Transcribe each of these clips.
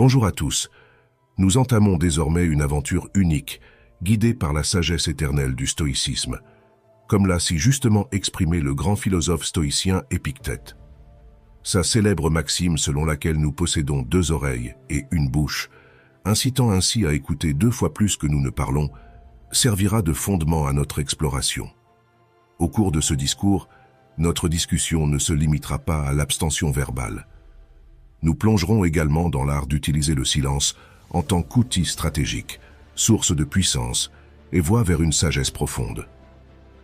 Bonjour à tous. Nous entamons désormais une aventure unique, guidée par la sagesse éternelle du stoïcisme, comme l'a si justement exprimé le grand philosophe stoïcien Épictète. Sa célèbre maxime selon laquelle nous possédons 2 oreilles et une bouche, incitant ainsi à écouter 2 fois plus que nous ne parlons, servira de fondement à notre exploration. Au cours de ce discours, notre discussion ne se limitera pas à l'abstention verbale. Nous plongerons également dans l'art d'utiliser le silence en tant qu'outil stratégique, source de puissance et voie vers une sagesse profonde.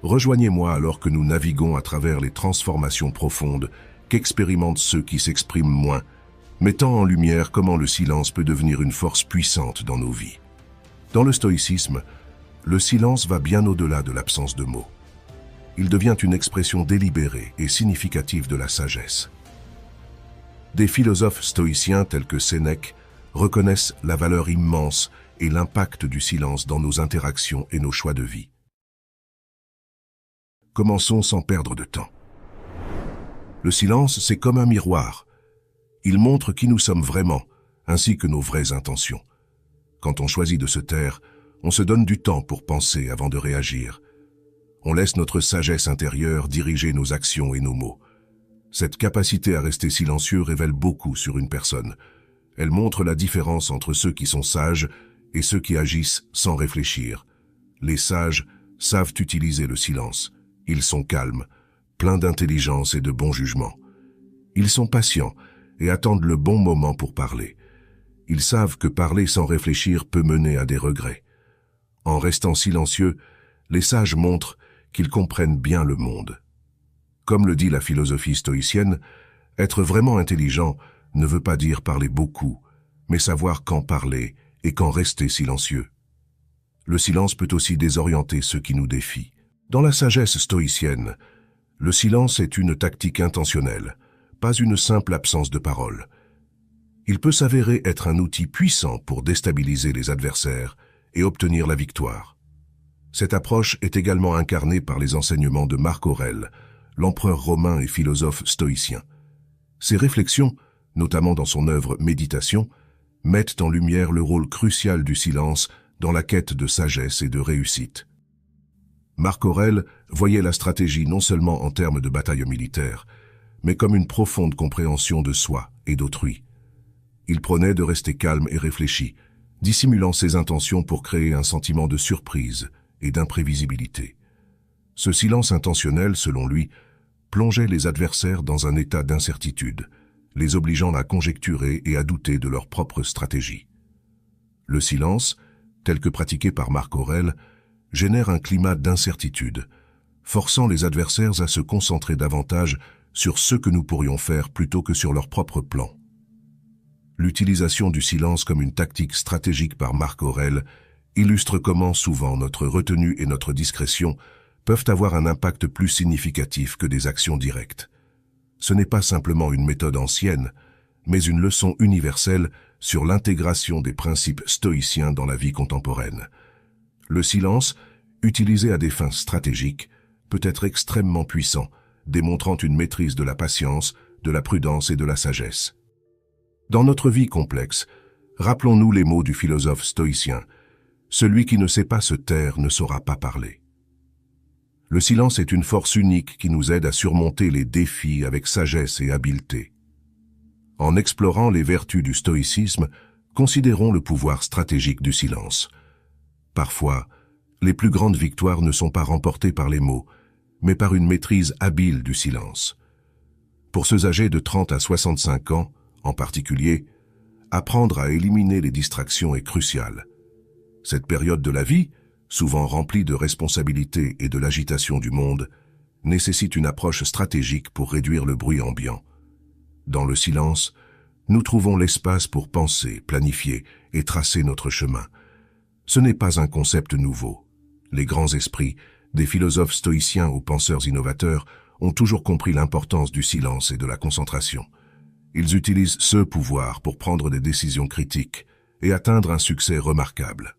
Rejoignez-moi alors que nous naviguons à travers les transformations profondes qu'expérimentent ceux qui s'expriment moins, mettant en lumière comment le silence peut devenir une force puissante dans nos vies. Dans le stoïcisme, le silence va bien au-delà de l'absence de mots. Il devient une expression délibérée et significative de la sagesse. Des philosophes stoïciens tels que Sénèque reconnaissent la valeur immense et l'impact du silence dans nos interactions et nos choix de vie. Commençons sans perdre de temps. Le silence, c'est comme un miroir. Il montre qui nous sommes vraiment, ainsi que nos vraies intentions. Quand on choisit de se taire, on se donne du temps pour penser avant de réagir. On laisse notre sagesse intérieure diriger nos actions et nos mots. Cette capacité à rester silencieux révèle beaucoup sur une personne. Elle montre la différence entre ceux qui sont sages et ceux qui agissent sans réfléchir. Les sages savent utiliser le silence. Ils sont calmes, pleins d'intelligence et de bon jugement. Ils sont patients et attendent le bon moment pour parler. Ils savent que parler sans réfléchir peut mener à des regrets. En restant silencieux, les sages montrent qu'ils comprennent bien le monde. Comme le dit la philosophie stoïcienne, être vraiment intelligent ne veut pas dire parler beaucoup, mais savoir quand parler et quand rester silencieux. Le silence peut aussi désorienter ceux qui nous défient. Dans la sagesse stoïcienne, le silence est une tactique intentionnelle, pas une simple absence de parole. Il peut s'avérer être un outil puissant pour déstabiliser les adversaires et obtenir la victoire. Cette approche est également incarnée par les enseignements de Marc Aurèle, l'empereur romain et philosophe stoïcien. Ses réflexions, notamment dans son œuvre Méditation, mettent en lumière le rôle crucial du silence dans la quête de sagesse et de réussite. Marc Aurèle voyait la stratégie non seulement en termes de bataille militaire, mais comme une profonde compréhension de soi et d'autrui. Il prônait de rester calme et réfléchi, dissimulant ses intentions pour créer un sentiment de surprise et d'imprévisibilité. Ce silence intentionnel, selon lui, plongeait les adversaires dans un état d'incertitude, les obligeant à conjecturer et à douter de leur propre stratégie. Le silence, tel que pratiqué par Marc Aurèle, génère un climat d'incertitude, forçant les adversaires à se concentrer davantage sur ce que nous pourrions faire plutôt que sur leur propre plan. L'utilisation du silence comme une tactique stratégique par Marc Aurèle illustre comment souvent notre retenue et notre discrétion peuvent avoir un impact plus significatif que des actions directes. Ce n'est pas simplement une méthode ancienne, mais une leçon universelle sur l'intégration des principes stoïciens dans la vie contemporaine. Le silence, utilisé à des fins stratégiques, peut être extrêmement puissant, démontrant une maîtrise de la patience, de la prudence et de la sagesse. Dans notre vie complexe, rappelons-nous les mots du philosophe stoïcien « Celui qui ne sait pas se taire ne saura pas parler ». Le silence est une force unique qui nous aide à surmonter les défis avec sagesse et habileté. En explorant les vertus du stoïcisme, considérons le pouvoir stratégique du silence. Parfois, les plus grandes victoires ne sont pas remportées par les mots, mais par une maîtrise habile du silence. Pour ceux âgés de 30 à 65 ans, en particulier, apprendre à éliminer les distractions est crucial. Cette période de la vie, souvent remplie de responsabilités et de l'agitation du monde, nécessite une approche stratégique pour réduire le bruit ambiant. Dans le silence, nous trouvons l'espace pour penser, planifier et tracer notre chemin. Ce n'est pas un concept nouveau. Les grands esprits, des philosophes stoïciens aux penseurs innovateurs, ont toujours compris l'importance du silence et de la concentration. Ils utilisent ce pouvoir pour prendre des décisions critiques et atteindre un succès remarquable.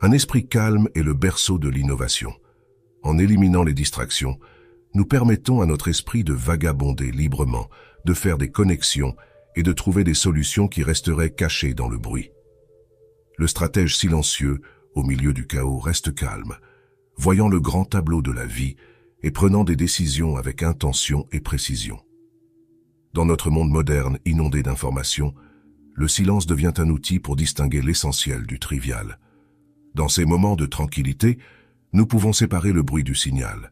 Un esprit calme est le berceau de l'innovation. En éliminant les distractions, nous permettons à notre esprit de vagabonder librement, de faire des connexions et de trouver des solutions qui resteraient cachées dans le bruit. Le stratège silencieux, au milieu du chaos, reste calme, voyant le grand tableau de la vie et prenant des décisions avec intention et précision. Dans notre monde moderne inondé d'informations, le silence devient un outil pour distinguer l'essentiel du trivial. Dans ces moments de tranquillité, nous pouvons séparer le bruit du signal.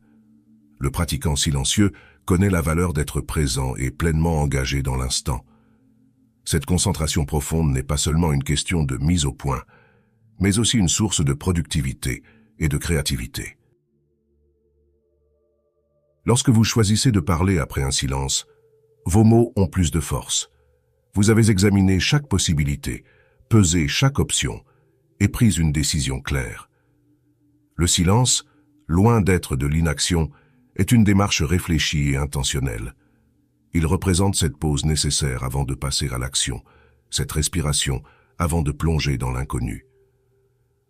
Le pratiquant silencieux connaît la valeur d'être présent et pleinement engagé dans l'instant. Cette concentration profonde n'est pas seulement une question de mise au point, mais aussi une source de productivité et de créativité. Lorsque vous choisissez de parler après un silence, vos mots ont plus de force. Vous avez examiné chaque possibilité, pesé chaque option et pris une décision claire. Le silence, loin d'être de l'inaction, est une démarche réfléchie et intentionnelle. Il représente cette pause nécessaire avant de passer à l'action, cette respiration avant de plonger dans l'inconnu.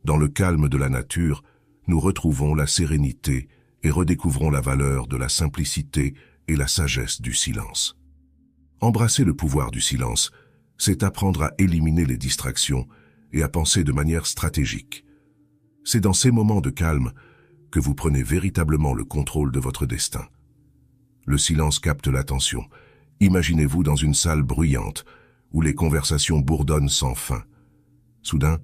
Dans le calme de la nature, nous retrouvons la sérénité et redécouvrons la valeur de la simplicité et la sagesse du silence. Embrasser le pouvoir du silence, c'est apprendre à éliminer les distractions et à penser de manière stratégique. C'est dans ces moments de calme que vous prenez véritablement le contrôle de votre destin. Le silence capte l'attention. Imaginez-vous dans une salle bruyante où les conversations bourdonnent sans fin. Soudain,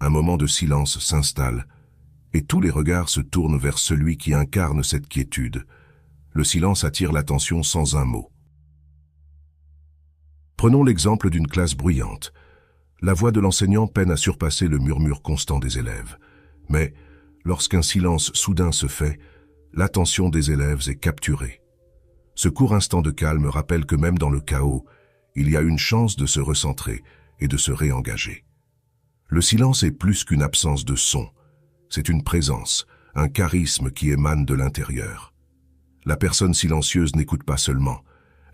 un moment de silence s'installe et tous les regards se tournent vers celui qui incarne cette quiétude. Le silence attire l'attention sans un mot. Prenons l'exemple d'une classe bruyante. La voix de l'enseignant peine à surpasser le murmure constant des élèves. Mais, lorsqu'un silence soudain se fait, l'attention des élèves est capturée. Ce court instant de calme rappelle que même dans le chaos, il y a une chance de se recentrer et de se réengager. Le silence est plus qu'une absence de son. C'est une présence, un charisme qui émane de l'intérieur. La personne silencieuse n'écoute pas seulement,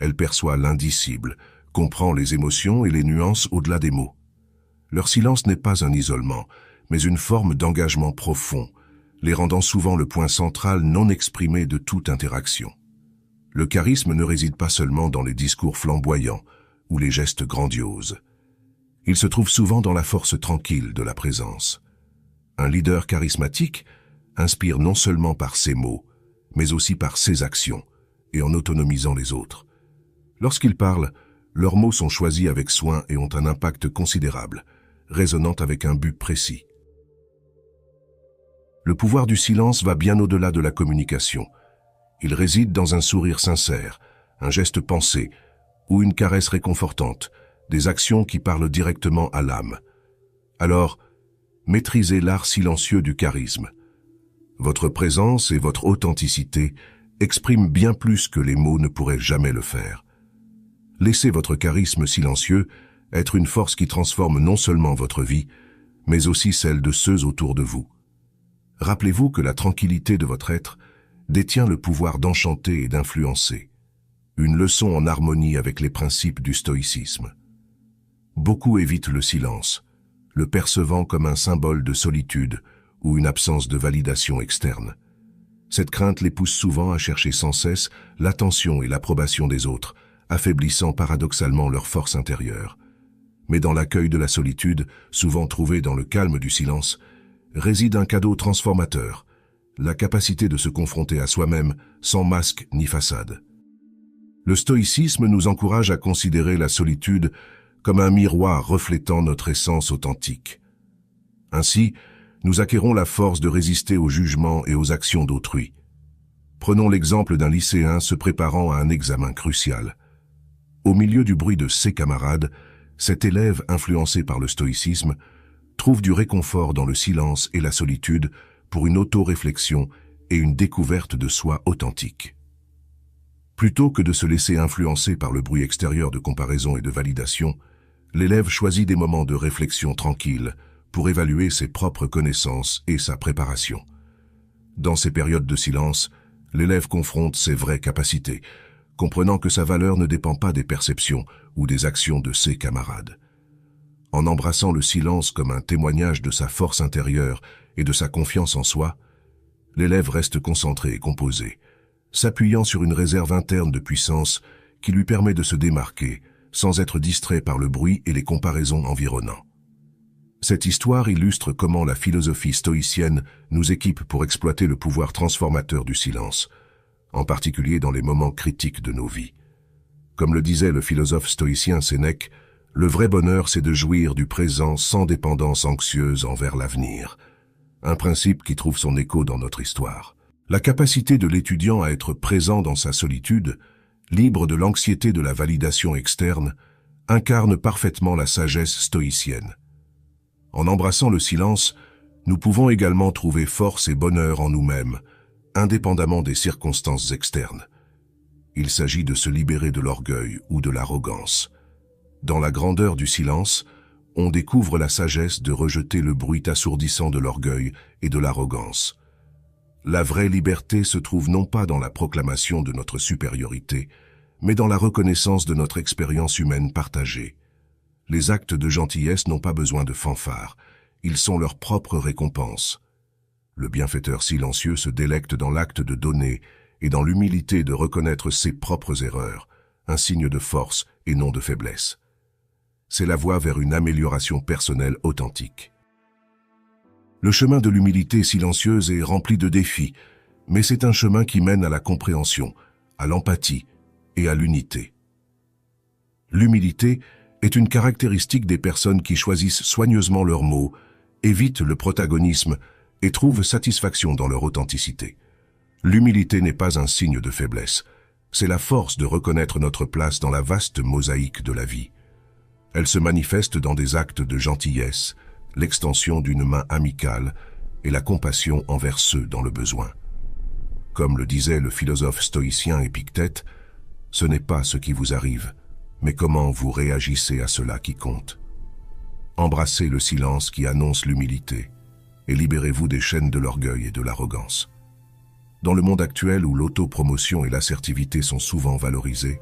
elle perçoit l'indicible, comprend les émotions et les nuances au-delà des mots. Leur silence n'est pas un isolement, mais une forme d'engagement profond, les rendant souvent le point central non exprimé de toute interaction. Le charisme ne réside pas seulement dans les discours flamboyants ou les gestes grandioses. Il se trouve souvent dans la force tranquille de la présence. Un leader charismatique inspire non seulement par ses mots, mais aussi par ses actions, et en autonomisant les autres. Lorsqu'ils parlent, leurs mots sont choisis avec soin et ont un impact considérable, résonnant avec un but précis. Le pouvoir du silence va bien au-delà de la communication. Il réside dans un sourire sincère, un geste pensé ou une caresse réconfortante, des actions qui parlent directement à l'âme. Alors, maîtrisez l'art silencieux du charisme. Votre présence et votre authenticité expriment bien plus que les mots ne pourraient jamais le faire. Laissez votre charisme silencieux être une force qui transforme non seulement votre vie, mais aussi celle de ceux autour de vous. Rappelez-vous que la tranquillité de votre être détient le pouvoir d'enchanter et d'influencer. Une leçon en harmonie avec les principes du stoïcisme. Beaucoup évitent le silence, le percevant comme un symbole de solitude ou une absence de validation externe. Cette crainte les pousse souvent à chercher sans cesse l'attention et l'approbation des autres, affaiblissant paradoxalement leur force intérieure. Mais dans l'accueil de la solitude, souvent trouvée dans le calme du silence, réside un cadeau transformateur, la capacité de se confronter à soi-même sans masque ni façade. Le stoïcisme nous encourage à considérer la solitude comme un miroir reflétant notre essence authentique. Ainsi, nous acquérons la force de résister aux jugements et aux actions d'autrui. Prenons l'exemple d'un lycéen se préparant à un examen crucial. Au milieu du bruit de ses camarades, cet élève influencé par le stoïcisme trouve du réconfort dans le silence et la solitude pour une auto-réflexion et une découverte de soi authentique. Plutôt que de se laisser influencer par le bruit extérieur de comparaison et de validation, l'élève choisit des moments de réflexion tranquille pour évaluer ses propres connaissances et sa préparation. Dans ces périodes de silence, l'élève confronte ses vraies capacités, comprenant que sa valeur ne dépend pas des perceptions ou des actions de ses camarades. En embrassant le silence comme un témoignage de sa force intérieure et de sa confiance en soi, l'élève reste concentré et composé, s'appuyant sur une réserve interne de puissance qui lui permet de se démarquer sans être distrait par le bruit et les comparaisons environnants. Cette histoire illustre comment la philosophie stoïcienne nous équipe pour exploiter le pouvoir transformateur du silence, en particulier dans les moments critiques de nos vies. Comme le disait le philosophe stoïcien Sénèque, le vrai bonheur, c'est de jouir du présent sans dépendance anxieuse envers l'avenir. Un principe qui trouve son écho dans notre histoire. La capacité de l'étudiant à être présent dans sa solitude, libre de l'anxiété de la validation externe, incarne parfaitement la sagesse stoïcienne. En embrassant le silence, nous pouvons également trouver force et bonheur en nous-mêmes, indépendamment des circonstances externes. Il s'agit de se libérer de l'orgueil ou de l'arrogance. Dans la grandeur du silence, on découvre la sagesse de rejeter le bruit assourdissant de l'orgueil et de l'arrogance. La vraie liberté se trouve non pas dans la proclamation de notre supériorité, mais dans la reconnaissance de notre expérience humaine partagée. Les actes de gentillesse n'ont pas besoin de fanfare, ils sont leur propre récompense. Le bienfaiteur silencieux se délecte dans l'acte de donner et dans l'humilité de reconnaître ses propres erreurs, un signe de force et non de faiblesse. C'est la voie vers une amélioration personnelle authentique. Le chemin de l'humilité silencieuse est rempli de défis, mais c'est un chemin qui mène à la compréhension, à l'empathie et à l'unité. L'humilité est une caractéristique des personnes qui choisissent soigneusement leurs mots, évitent le protagonisme et trouvent satisfaction dans leur authenticité. L'humilité n'est pas un signe de faiblesse, c'est la force de reconnaître notre place dans la vaste mosaïque de la vie. Elle se manifeste dans des actes de gentillesse, l'extension d'une main amicale et la compassion envers ceux dans le besoin. Comme le disait le philosophe stoïcien Épictète, ce n'est pas ce qui vous arrive, mais comment vous réagissez à cela qui compte. Embrassez le silence qui annonce l'humilité et libérez-vous des chaînes de l'orgueil et de l'arrogance. Dans le monde actuel où l'autopromotion et l'assertivité sont souvent valorisées,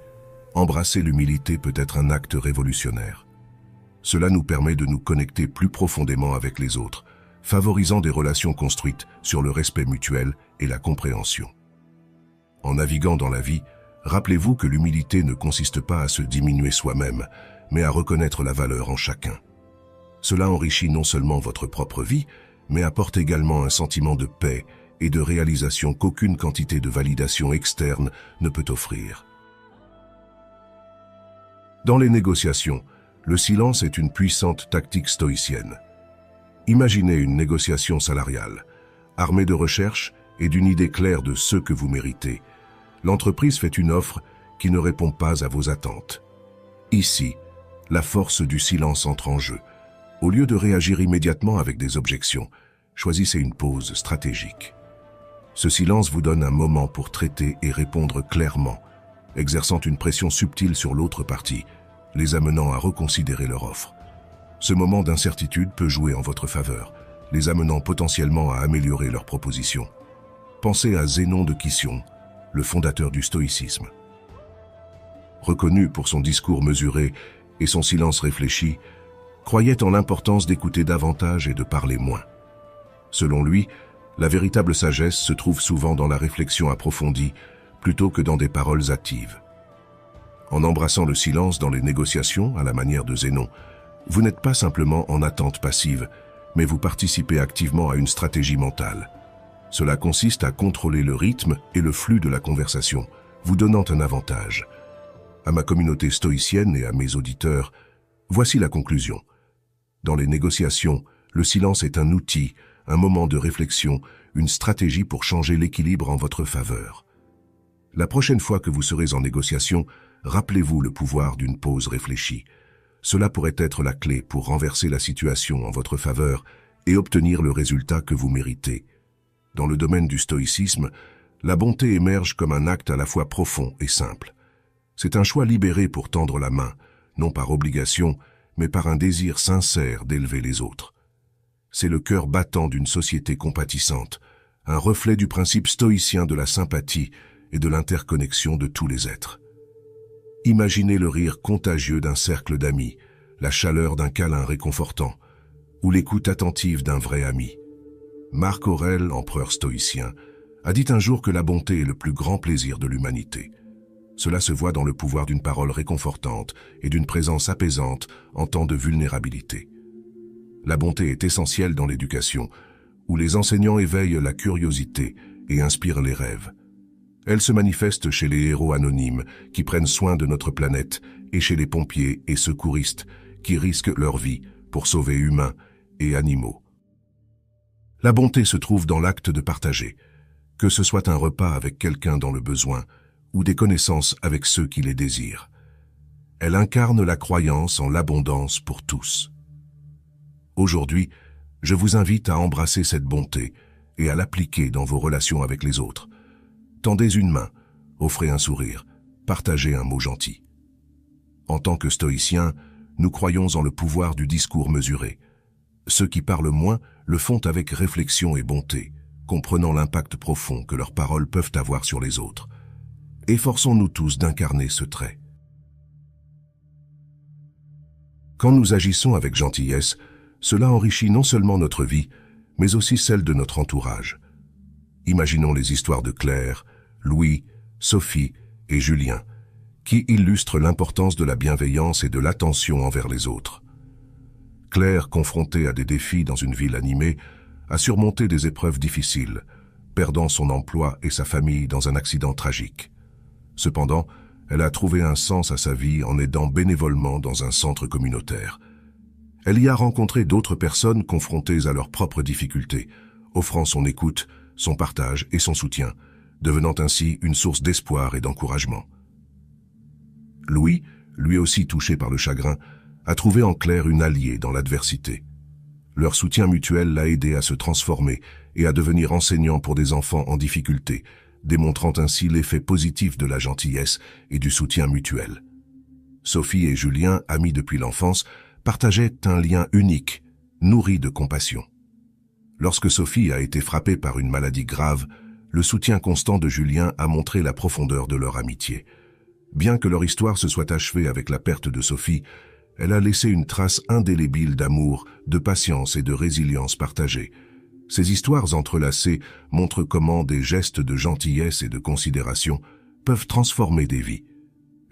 embrasser l'humilité peut être un acte révolutionnaire. Cela nous permet de nous connecter plus profondément avec les autres, favorisant des relations construites sur le respect mutuel et la compréhension. En naviguant dans la vie, rappelez-vous que l'humilité ne consiste pas à se diminuer soi-même, mais à reconnaître la valeur en chacun. Cela enrichit non seulement votre propre vie, mais apporte également un sentiment de paix et de réalisation qu'aucune quantité de validation externe ne peut offrir. Dans les négociations, le silence est une puissante tactique stoïcienne. Imaginez une négociation salariale, armée de recherche et d'une idée claire de ce que vous méritez. L'entreprise fait une offre qui ne répond pas à vos attentes. Ici, la force du silence entre en jeu. Au lieu de réagir immédiatement avec des objections, choisissez une pause stratégique. Ce silence vous donne un moment pour traiter et répondre clairement, exerçant une pression subtile sur l'autre partie, les amenant à reconsidérer leur offre. Ce moment d'incertitude peut jouer en votre faveur, les amenant potentiellement à améliorer leur proposition. Pensez à Zénon de Kition, le fondateur du stoïcisme. Reconnu pour son discours mesuré et son silence réfléchi, croyait en l'importance d'écouter davantage et de parler moins. Selon lui, la véritable sagesse se trouve souvent dans la réflexion approfondie plutôt que dans des paroles hâtives. En embrassant le silence dans les négociations, à la manière de Zénon, vous n'êtes pas simplement en attente passive, mais vous participez activement à une stratégie mentale. Cela consiste à contrôler le rythme et le flux de la conversation, vous donnant un avantage. À ma communauté stoïcienne et à mes auditeurs, voici la conclusion. Dans les négociations, le silence est un outil, un moment de réflexion, une stratégie pour changer l'équilibre en votre faveur. La prochaine fois que vous serez en négociation, rappelez-vous le pouvoir d'une pause réfléchie. Cela pourrait être la clé pour renverser la situation en votre faveur et obtenir le résultat que vous méritez. Dans le domaine du stoïcisme, la bonté émerge comme un acte à la fois profond et simple. C'est un choix libéré pour tendre la main, non par obligation, mais par un désir sincère d'élever les autres. C'est le cœur battant d'une société compatissante, un reflet du principe stoïcien de la sympathie et de l'interconnexion de tous les êtres. Imaginez le rire contagieux d'un cercle d'amis, la chaleur d'un câlin réconfortant, ou l'écoute attentive d'un vrai ami. Marc Aurèle, empereur stoïcien, a dit un jour que la bonté est le plus grand plaisir de l'humanité. Cela se voit dans le pouvoir d'une parole réconfortante et d'une présence apaisante en temps de vulnérabilité. La bonté est essentielle dans l'éducation, où les enseignants éveillent la curiosité et inspirent les rêves. Elle se manifeste chez les héros anonymes qui prennent soin de notre planète et chez les pompiers et secouristes qui risquent leur vie pour sauver humains et animaux. La bonté se trouve dans l'acte de partager, que ce soit un repas avec quelqu'un dans le besoin ou des connaissances avec ceux qui les désirent. Elle incarne la croyance en l'abondance pour tous. Aujourd'hui, je vous invite à embrasser cette bonté et à l'appliquer dans vos relations avec les autres. Tendez une main, offrez un sourire, partagez un mot gentil. En tant que stoïciens, nous croyons en le pouvoir du discours mesuré. Ceux qui parlent moins le font avec réflexion et bonté, comprenant l'impact profond que leurs paroles peuvent avoir sur les autres. Efforçons-nous tous d'incarner ce trait. Quand nous agissons avec gentillesse, cela enrichit non seulement notre vie, mais aussi celle de notre entourage. Imaginons les histoires de Claire, Louis, Sophie et Julien, qui illustrent l'importance de la bienveillance et de l'attention envers les autres. Claire, confrontée à des défis dans une ville animée, a surmonté des épreuves difficiles, perdant son emploi et sa famille dans un accident tragique. Cependant, elle a trouvé un sens à sa vie en aidant bénévolement dans un centre communautaire. Elle y a rencontré d'autres personnes confrontées à leurs propres difficultés, offrant son écoute, son partage et son soutien, devenant ainsi une source d'espoir et d'encouragement. Louis, lui aussi touché par le chagrin, a trouvé en Claire une alliée dans l'adversité. Leur soutien mutuel l'a aidé à se transformer et à devenir enseignant pour des enfants en difficulté, démontrant ainsi l'effet positif de la gentillesse et du soutien mutuel. Sophie et Julien, amis depuis l'enfance, partageaient un lien unique, nourri de compassion. Lorsque Sophie a été frappée par une maladie grave, le soutien constant de Julien a montré la profondeur de leur amitié. Bien que leur histoire se soit achevée avec la perte de Sophie, elle a laissé une trace indélébile d'amour, de patience et de résilience partagée. Ces histoires entrelacées montrent comment des gestes de gentillesse et de considération peuvent transformer des vies.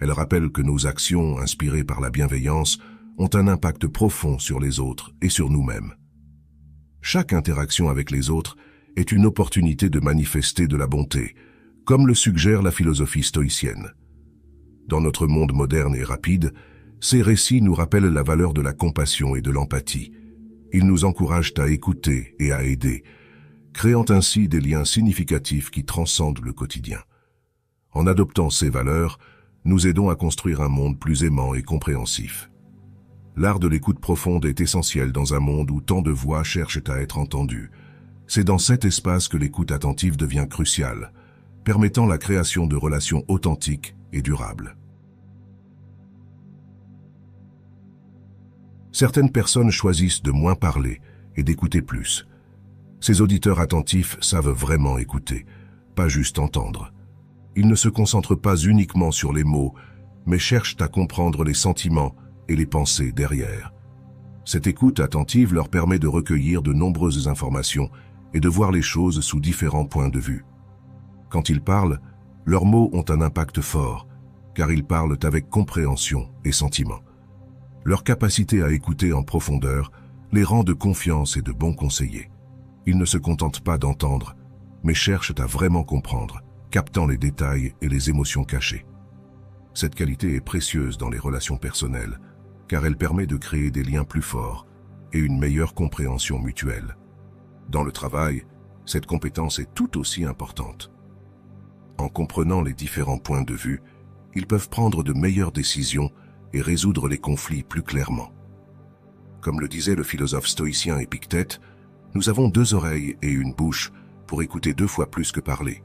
Elles rappellent que nos actions, inspirées par la bienveillance, ont un impact profond sur les autres et sur nous-mêmes. Chaque interaction avec les autres est une opportunité de manifester de la bonté, comme le suggère la philosophie stoïcienne. Dans notre monde moderne et rapide, ces récits nous rappellent la valeur de la compassion et de l'empathie. Ils nous encouragent à écouter et à aider, créant ainsi des liens significatifs qui transcendent le quotidien. En adoptant ces valeurs, nous aidons à construire un monde plus aimant et compréhensif. L'art de l'écoute profonde est essentiel dans un monde où tant de voix cherchent à être entendues. C'est dans cet espace que l'écoute attentive devient cruciale, permettant la création de relations authentiques et durables. Certaines personnes choisissent de moins parler et d'écouter plus. Ces auditeurs attentifs savent vraiment écouter, pas juste entendre. Ils ne se concentrent pas uniquement sur les mots, mais cherchent à comprendre les sentiments et les pensées derrière. Cette écoute attentive leur permet de recueillir de nombreuses informations et de voir les choses sous différents points de vue. Quand ils parlent, leurs mots ont un impact fort, car ils parlent avec compréhension et sentiment. Leur capacité à écouter en profondeur les rend de confiance et de bons conseillers. Ils ne se contentent pas d'entendre, mais cherchent à vraiment comprendre, captant les détails et les émotions cachées. Cette qualité est précieuse dans les relations personnelles, car elle permet de créer des liens plus forts et une meilleure compréhension mutuelle. Dans le travail, cette compétence est tout aussi importante. En comprenant les différents points de vue, ils peuvent prendre de meilleures décisions et résoudre les conflits plus clairement. Comme le disait le philosophe stoïcien Épictète, nous avons 2 oreilles et une bouche pour écouter 2 fois plus que parler.